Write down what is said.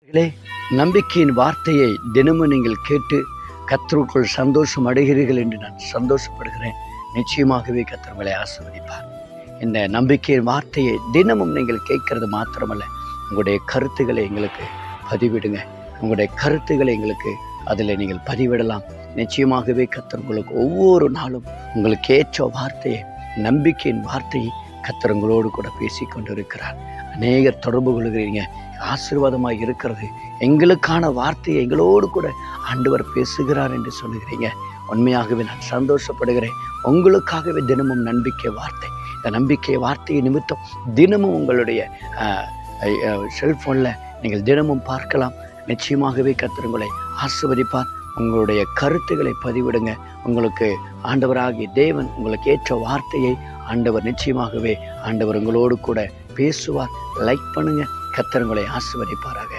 பிள்ளைகளே, நம்பிக்கையின் வார்த்தையை தினமும் நீங்கள் கேட்டு கர்த்தருக்குள் சந்தோஷம் அடைகிறீர்கள் என்று நான் சந்தோஷப்படுகிறேன். நிச்சயமாகவே கர்த்தர் உங்களை ஆசீர்வதிப்பார். இந்த நம்பிக்கையின் வார்த்தையை தினமும் நீங்கள் கேட்கறது மாத்திரமல்ல, உங்களுடைய கருத்துக்களை எங்களுக்கு பதிவிடுங்க. உங்களுடைய கருத்துக்களை எங்களுக்கு அதில் நீங்கள் பதிவிடலாம். நிச்சயமாகவே கர்த்தர் உங்களுக்கு ஒவ்வொரு நாளும் உங்களுக்கு ஏற்ற வார்த்தையை, நம்பிக்கையின் வார்த்தையை கர்த்தர் உங்களோடு கூட பேசிக்கொண்டு இருக்கிறார். அநேகர் தொடர்பு கொள்கிறீங்க, ஆசீர்வாதமாக இருக்கிறது. எங்களுக்கான வார்த்தையை எங்களோடு கூட ஆண்டவர் பேசுகிறார் என்று சொல்லுகிறீங்க. உண்மையாகவே நான் சந்தோஷப்படுகிறேன். உங்களுக்காகவே தினமும் நம்பிக்கை வார்த்தை, இந்த நம்பிக்கை வார்த்தையை நிமித்தம் தினமும் உங்களுடைய செல்ஃபோனில் நீங்கள் தினமும் பார்க்கலாம். நிச்சயமாகவே கர்த்தர் உங்களை ஆசீர்வதிப்பார். உங்களுடைய கருத்துக்களை பதிவிடுங்க. உங்களுக்கு ஆண்டவராகிய தேவன் உங்களுக்கு ஏற்ற வார்த்தையை ஆண்டவர் நிச்சயமாகவே ஆண்டவர் உங்களோடு கூட பேசுவார். லைக் பண்ணுங்க. கர்த்தர் உங்களை ஆசீர்வதிப்பாராக.